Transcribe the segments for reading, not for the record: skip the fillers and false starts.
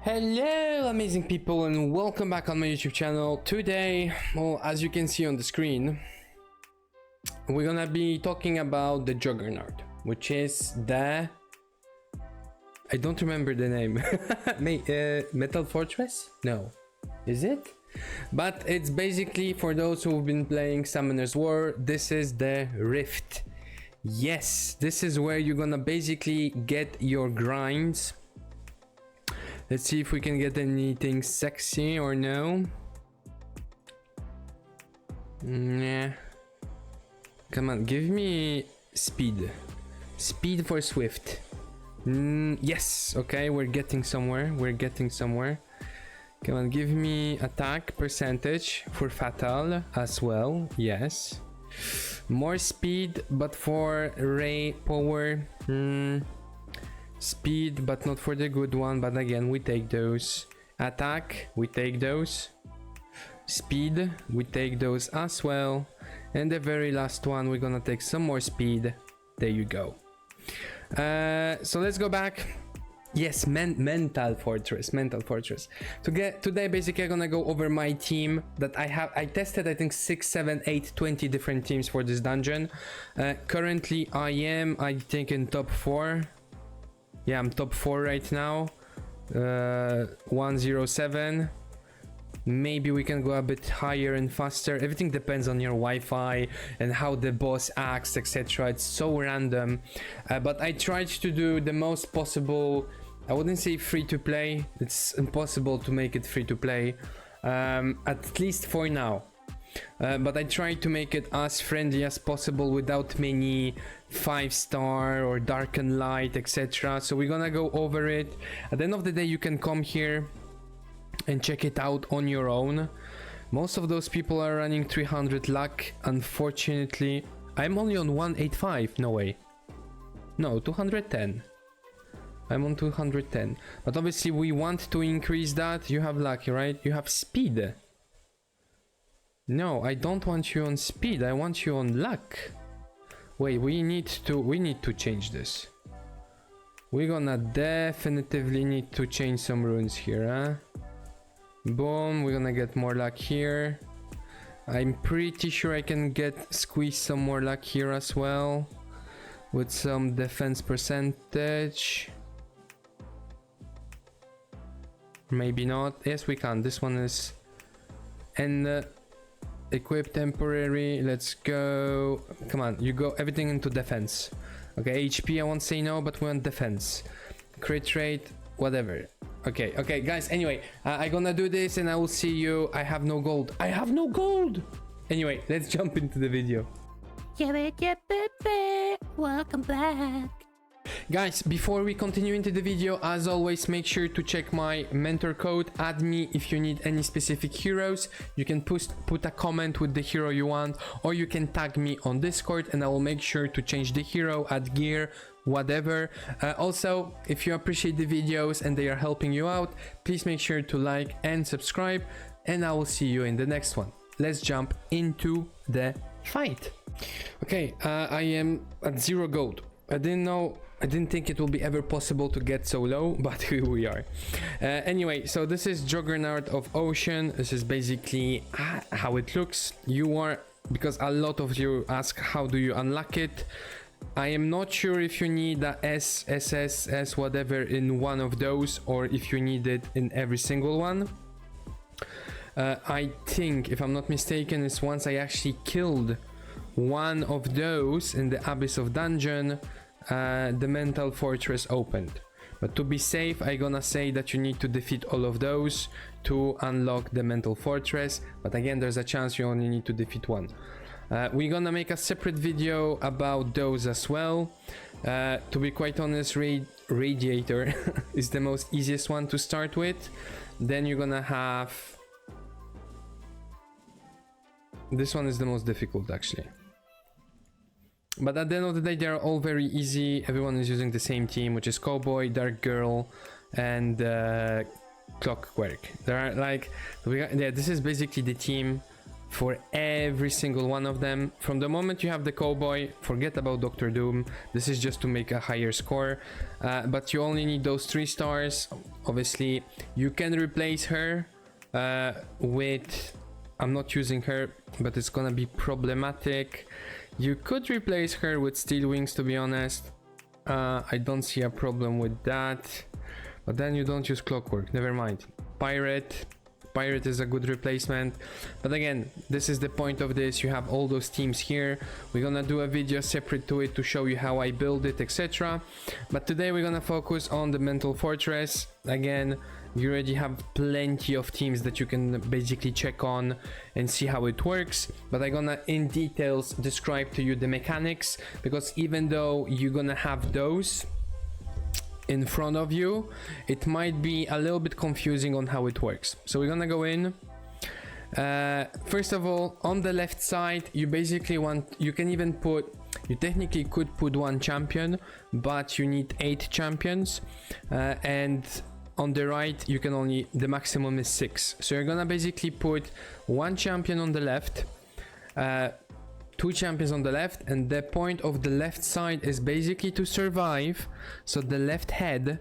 Hello amazing people and welcome back on my YouTube channel. Today, well, as you can see on the screen, we're gonna be talking about the Juggernaut, which is the... I don't remember the name. Metal Fortress? No. Is it? But it's basically, for those who've been playing Summoner's War, this is the Rift. Yes, this is where you're gonna basically get your grinds. Let's see if we can get anything sexy or no. Nah. Come on, give me speed. Speed for Swift. Yes, okay, we're getting somewhere. We're getting somewhere. Come on, give me attack percentage for Fatal as well. Yes. More speed, but for Ray power. Speed, but not for the good one, but again, we take those. Attack, we take those. Speed, we take those as well. And the very last one, we're gonna take some more speed. There you go. So let's go back. Yes, Mental Fortress. Today, basically, I'm gonna go over my team that I tested, I think 6, 7, 8, 20 different teams for this dungeon. Currently, I think in top 4. Yeah, I'm top 4 right now. 107. Maybe we can go a bit higher and faster. Everything depends on your Wi-Fi and how the boss acts, etc. It's so random. But I tried to do the most possible. I wouldn't say free to play. It's impossible to make it free to play. At least for now. But I tried to make it as friendly as possible without many 5-star or darken light, etc. So we're gonna go over it. At the end of the day, you can come here and check it out on your own. Most of those people are running 300 luck. Unfortunately, I'm only on 185. No way. No, 210. I'm on 210. But obviously we want to increase that. You have luck, right? You have speed. No, I don't want you on speed. I want you on luck. Wait, we need to change this. We're gonna definitively need to change some runes here, huh? Boom, we're gonna get more luck here. I'm pretty sure I can squeeze some more luck here as well. With some defense percentage. Maybe not. Yes, we can. This one is... And... equip temporary. Let's go. Come on, you go everything into defense. Okay, HP I won't say no, but we want defense. Crit rate, whatever. Okay guys, anyway, I'm gonna do this and I will see you. I have no gold. Anyway, let's jump into the video. Welcome back. Guys, before we continue into the video, as always, make sure to check my mentor code. Add me if you need any specific heroes. You can put a comment with the hero you want, or you can tag me on Discord and I will make sure to change the hero, add gear, whatever. Also, if you appreciate the videos and they are helping you out, please make sure to like and subscribe, and I will see you in the next one. Let's jump into the fight. Okay, I am at 0 gold. I didn't think it will be ever possible to get so low, but here we are. Anyway, so this is Juggernaut of Ocean. This is basically how it looks. Because a lot of you ask how do you unlock it. I am not sure if you need the S, SS, S, whatever in one of those, or if you need it in every single one. I think, if I'm not mistaken, it's once I actually killed one of those in the Abyss of Dungeon, the Mental Fortress opened. But to be safe, I'm gonna say that you need to defeat all of those to unlock the Mental Fortress. But again, there's a chance you only need to defeat one. We're gonna make a separate video about those as well. To be quite honest, Radiator is the most easiest one to start with. Then you're gonna have... This one is the most difficult, actually. But at the end of the day, they're all very easy. Everyone is using the same team, which is Cowboy, Dark Girl, and Clockwork. There are like, yeah, this is basically the team for every single one of them. From the moment you have the cowboy, forget about Doctor Doom. This is just to make a higher score, but you only need those 3 stars. Obviously you can replace her with, I'm not using her, but it's gonna be problematic. You could replace her with Steel Wings, to be honest. I don't see a problem with that, but then you don't use Clockwork. Never mind. Pirate is a good replacement, but again, this is the point of this. You have all those teams here. We're gonna do a video separate to it to show you how I build it, etc. But today we're gonna focus on the Mental Fortress. Again, you already have plenty of teams that you can basically check on and see how it works, but I'm gonna in details describe to you the mechanics, because even though you're gonna have those in front of you, it might be a little bit confusing on how it works. So we're gonna go in. First of all, on the left side, you basically you technically could put 1 champion, but you need 8 champions, and on the right you can only, the maximum is 6. So you're gonna basically put 1 champion on the left, 2 champions on the left, and the point of the left side is basically to survive, so the left head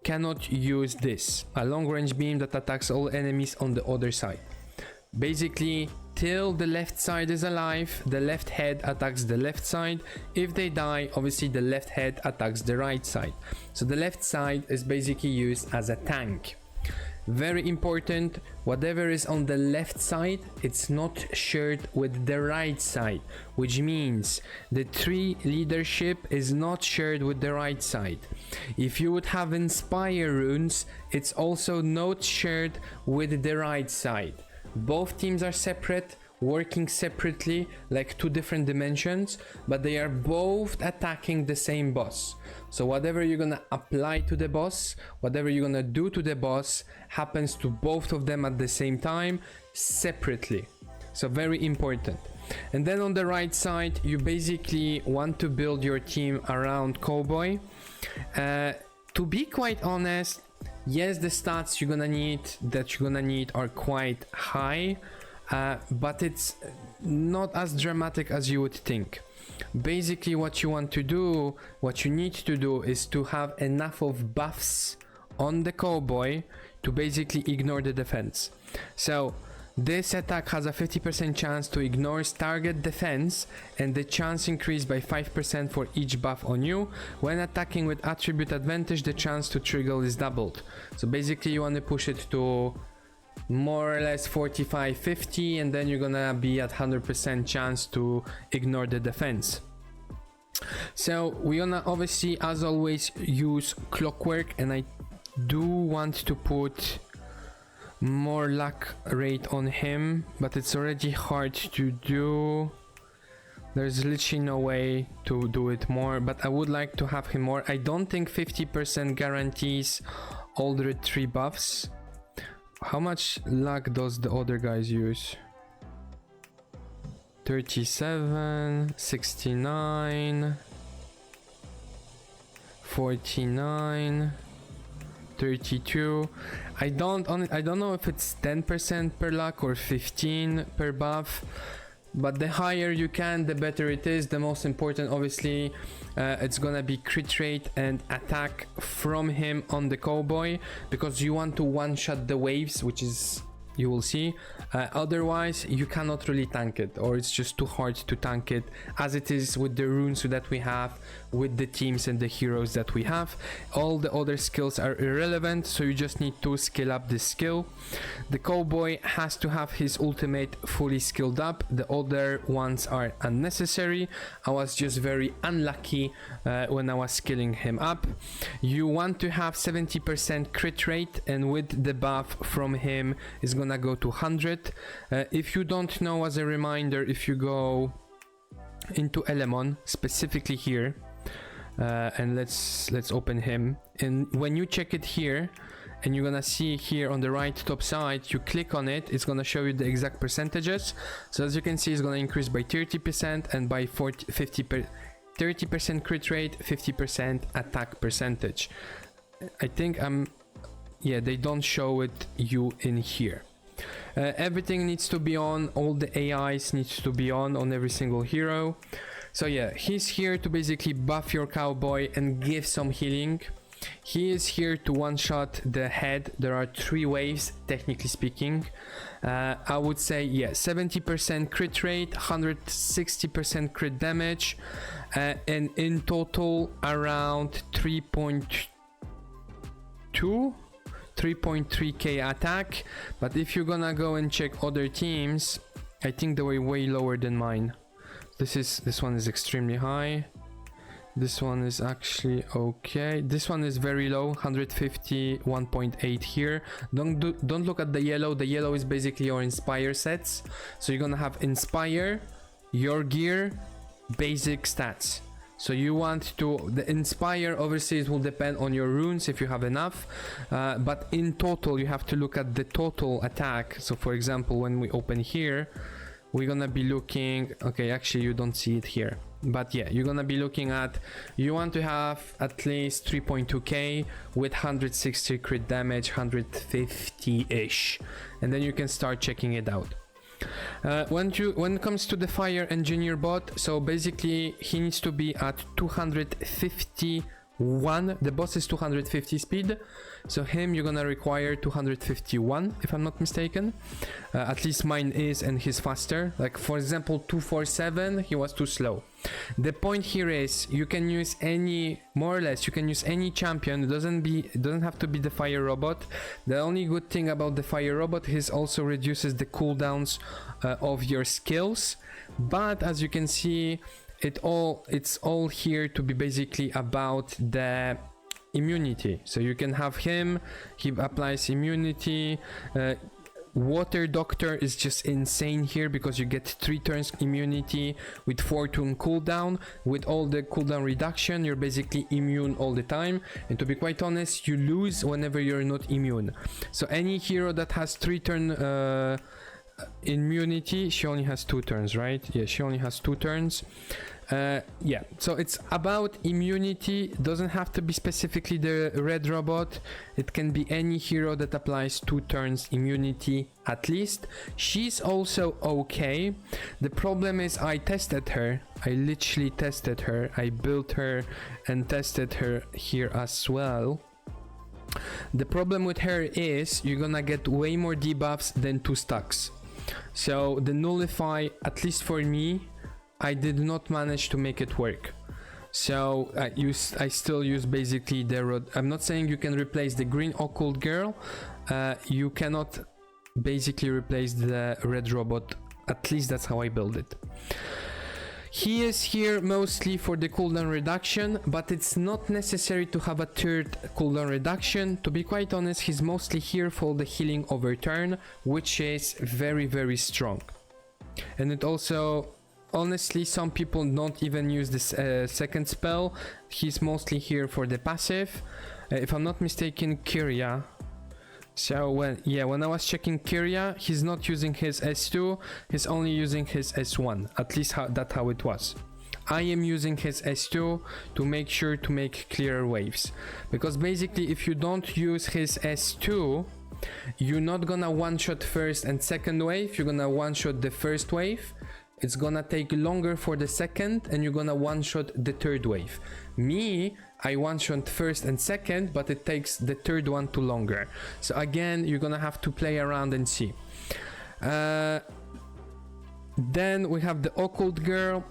cannot use this, a long range beam that attacks all enemies on the other side. Basically, till the left side is alive, the left head attacks the left side. If they die, obviously the left head attacks the right side. So the left side is basically used as a tank. Very important, whatever is on the left side, it's not shared with the right side, which means the 3 leadership is not shared with the right side. If you would have Inspire runes, it's also not shared with the right side. Both teams are separate, working separately, like 2 different dimensions, but they are both attacking the same boss. So whatever you're gonna apply to the boss, whatever you're gonna do to the boss, happens to both of them at the same time, separately. So very important. And then on the right side, you basically want to build your team around Cowboy. To be quite honest, yes, the stats you're gonna need are quite high, but it's not as dramatic as you would think. Basically what you need to do is to have enough of buffs on the cowboy to basically ignore the defense. So this attack has a 50% chance to ignore target defense, and the chance increased by 5% for each buff on you. When attacking with attribute advantage, the chance to trigger is doubled. So basically you want to push it to more or less 45-50, and then you're gonna be at 100% chance to ignore the defense. So we're gonna obviously, as always, use Clockwork, and I do want to put more luck rate on him, but it's already hard to do. There's literally no way to do it more, but I would like to have him more. I don't think 50% guarantees all the 3 buffs. How much luck does the other guys use? 37, 69, 49, 32. I don't know if it's 10% per luck or 15 per buff, but the higher you can, the better it is. The most important, obviously, it's gonna be crit rate and attack from him on the cowboy, because you want to one-shot the waves, which is, you will see. Otherwise you cannot really tank it, or it's just too hard to tank it as it is with the runes that we have, with the teams and the heroes that we have. All the other skills are irrelevant, so you just need to skill up this skill. The cowboy has to have his ultimate fully skilled up. The other ones are unnecessary. I was just very unlucky when I was skilling him up. You want to have 70% crit rate, and with the buff from him is gonna go to 100. If you don't know, as a reminder, if you go into Element, specifically here, and let's open him, and when you check it here, and you're gonna see here on the right top side, you click on it, it's gonna show you the exact percentages. So as you can see, it's gonna increase by 30% and by 30% crit rate, 50% attack percentage. I think yeah, they don't show it you in here. Everything needs to be on, all the AIs needs to be on every single hero. So yeah, he's here to basically buff your cowboy and give some healing. He is here to one-shot the head. There are 3 waves, technically speaking. I would say, yeah, 70% crit rate, 160% crit damage, and in total around 3.3k attack. But if you're gonna go and check other teams, I think they were way lower than mine. This one is extremely high. This one is actually okay. This one is very low, 151.8 here. Don't look at the yellow. The yellow is basically your inspire sets. So you're gonna have inspire, your gear, basic stats. So you want to, the inspire obviously it will depend on your runes if you have enough, but in total you have to look at the total attack. So for example, when we open here, we're gonna be looking, okay, actually you don't see it here, but yeah, you're gonna be looking at, you want to have at least 3.2k with 160 crit damage, 150-ish, and then you can start checking it out. When it comes to the fire engineer bot, so basically he needs to be at 251. The boss is 250 speed, so him you're gonna require 251 if I'm not mistaken. At least mine is, and he's faster. Like for example 247, he was too slow. The point here is you can use any, more or less you can use any champion. It doesn't have to be the fire robot. The only good thing about the fire robot is also reduces the cooldowns of your skills, but as you can see, it's all here to be basically about the immunity. So you can have him, he applies immunity. Water Doctor is just insane here because you get 3 turns immunity with 4 turn cooldown. With all the cooldown reduction, you're basically immune all the time, and to be quite honest, you lose whenever you're not immune. So any hero that has 3 turn immunity, she only has 2 turns, right? Yeah, she only has 2 turns. Yeah, so it's about immunity. Doesn't have to be specifically the red robot. It can be any hero that applies 2 turns immunity at least. She's also okay. The problem is I tested her. I literally tested her. I built her and tested her here as well. The problem with her is you're gonna get way more debuffs than 2 stacks. So the nullify, at least for me, I did not manage to make it work. So I still use basically the road. I'm not saying you can replace the green occult girl. You cannot basically replace the red robot. At least that's how I build it. He is here mostly for the cooldown reduction, but it's not necessary to have a 3rd cooldown reduction. To be quite honest, he's mostly here for the healing over turn, which is very, very strong. And it also, honestly, some people don't even use this 2nd spell. He's mostly here for the passive. If I'm not mistaken, Kyria. So when I was checking Kyria, he's not using his S2, he's only using his S1. At least that's how it was. I am using his S2 to make sure to make clearer waves. Because basically if you don't use his S2, you're not gonna one-shot 1st and 2nd wave, you're gonna one-shot the 1st wave. It's gonna take longer for the 2nd, and you're gonna one-shot the 3rd wave. Me, I one-shot 1st and 2nd, but it takes the 3rd one too longer. So again, you're gonna have to play around and see. Then we have the occult girl.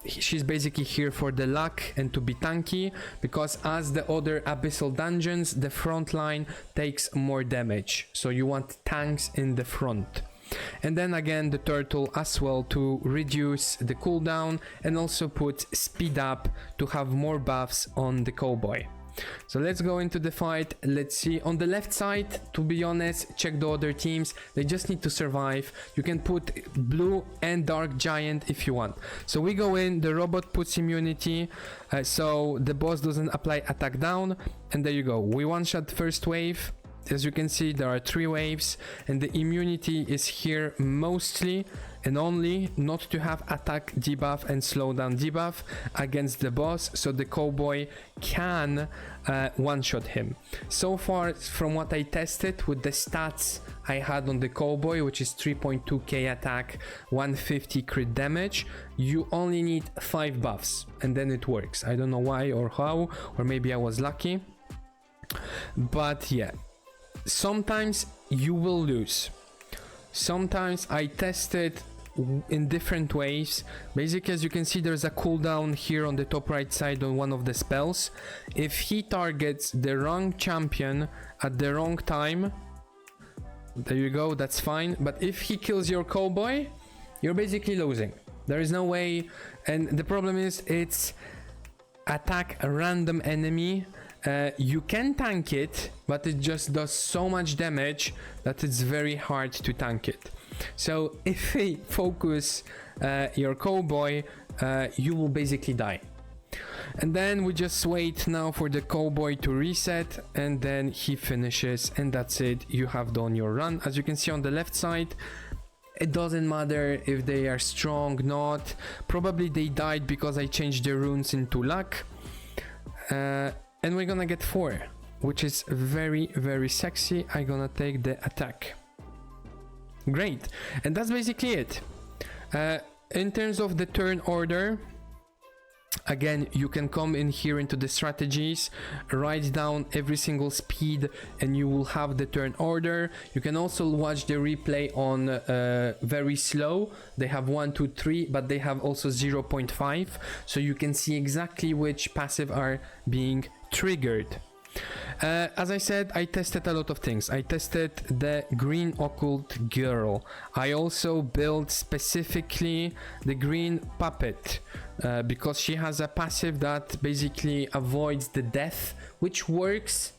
She's basically here for the luck and to be tanky, because as the other abyssal dungeons, the front line takes more damage. So you want tanks in the front. And then again the turtle as well to reduce the cooldown and also put speed up to have more buffs on the cowboy. So let's go into the fight. Let's see. On the left side, to be honest, check the other teams. They just need to survive. You can put blue and dark giant if you want. So we go in, the robot puts immunity, so the boss doesn't apply attack down, and there you go. We one-shot 1st wave. as you can see, there are 3 waves, and the immunity is here mostly and only not to have attack debuff and slowdown debuff against the boss, so the cowboy can one-shot him. So far, from what I tested with the stats I had on the cowboy, which is 3.2k attack, 150 crit damage, you only need 5 buffs and then it works. I don't know why or how, or maybe I was lucky, but yeah, sometimes you will lose. Sometimes I tested in different ways. Basically, as you can see, there's a cooldown here on the top right side on one of the spells. If he targets the wrong champion at the wrong time, there you go, that's fine. But if he kills your cowboy, you're basically losing. There is no way, and the problem is it's attack a random enemy. You can tank it, but it just does so much damage that it's very hard to tank it. So if they focus your cowboy, you will basically die. And then we just wait now for the cowboy to reset, and then he finishes, and that's it. You have done your run. As you can see on the left side, it doesn't matter if they are strong, not. Probably they died because I changed the runes into luck. And we're gonna get 4, which is very, very sexy. I'm gonna take the attack. Great, and that's basically it. In terms of the turn order, again, you can come in here into the strategies, write down every single speed, and you will have the turn order. You can also watch the replay on very slow. They have 1, 2, 3, but they have also 0.5, so you can see exactly which passive are being triggered. As I said, I tested a lot of things. I tested the green occult girl. I also built specifically the green puppet because she has a passive that basically avoids the death, which works,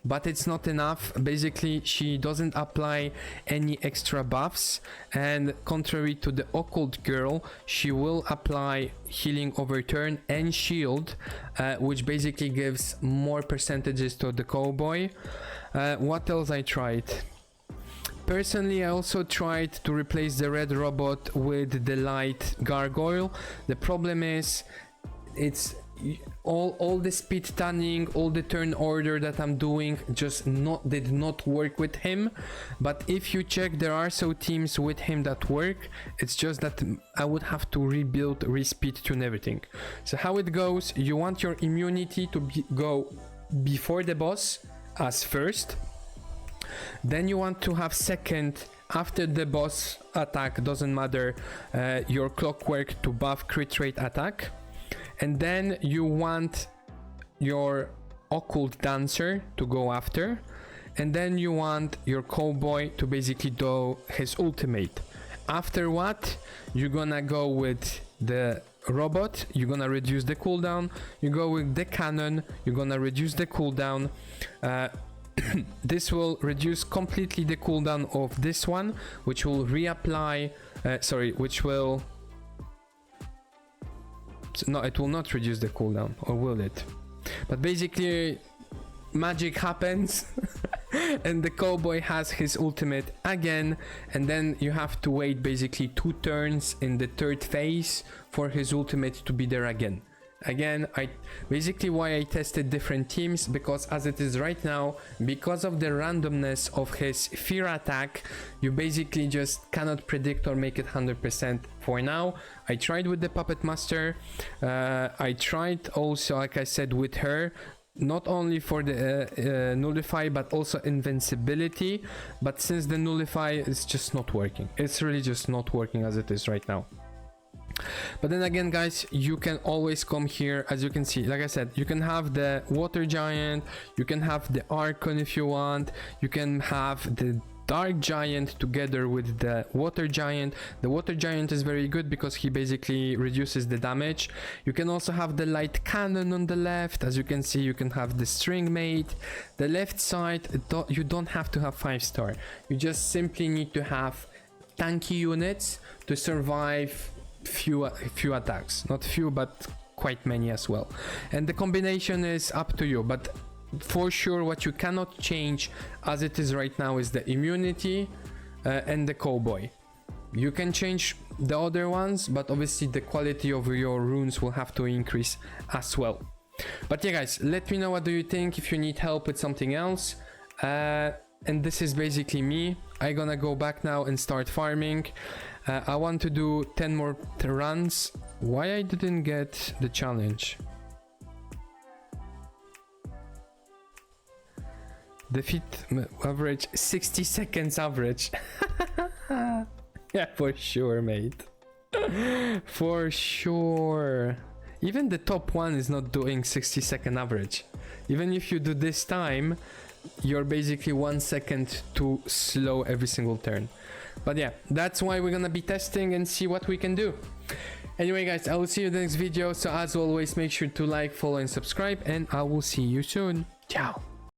but it's not enough. Basically, she doesn't apply any extra buffs, and contrary to the occult girl, she will apply healing over turn and shield, which basically gives more percentages to the cowboy. What else I tried? Personally, I also tried to replace the red robot with the light gargoyle. The problem is it's all the speed tanning, all the turn order that I'm doing just did not work with him. But if you check, there are so teams with him that work. It's just that I would have to rebuild, respeed tune everything. So how it goes, you want your immunity to go before the boss as first, then you want to have second after the boss attack, doesn't matter, your clockwork to buff crit rate attack. And then you want your occult dancer to go after, and then you want your cowboy to basically do his ultimate. After what, you're gonna go with the robot, you're gonna reduce the cooldown. You go with the cannon, you're gonna reduce the cooldown. This will reduce completely the cooldown of this one, which will reapply, which will... No, it will not reduce the cooldown, or will it? But basically, magic happens and the cowboy has his ultimate again, and then you have to wait basically 2 turns in the 3rd phase for his ultimate to be there again. Basically why I tested different teams, because as it is right now, because of the randomness of his fear attack, you basically just cannot predict or make it 100% for now. I tried with the Puppet Master, I tried also, like I said, with her, not only for the nullify but also invincibility, but since the nullify is just not working, it's really just not working as it is right now. But then again, guys, you can always come here. As you can see, like I said, you can have the water giant, you can have the Archon if you want, you can have the dark giant together with the water giant. The water giant is very good because he basically reduces the damage. You can also have the light cannon on the left. As you can see, you can have the string mate. The left side, you don't have to have 5-star, you just simply need to have tanky units to survive few attacks, not few but quite many as well, and the combination is up to you. But for sure what you cannot change as it is right now is the immunity and the cowboy. You can change the other ones, but obviously the quality of your runes will have to increase as well. But yeah guys, let me know what do you think, if you need help with something else. And this is basically me. I'm gonna go back now and start farming. I want to do 10 more runs. Why I didn't get the challenge? Defeat average 60 seconds average. Yeah, for sure, mate. For sure. Even the top one is not doing 60-second average. Even if you do this time, you're basically 1 second too slow every single turn. But yeah, that's why we're gonna be testing and see what we can do. Anyway guys, I will see you in the next video. So as always, make sure to like, follow and subscribe, and I will see you soon. Ciao.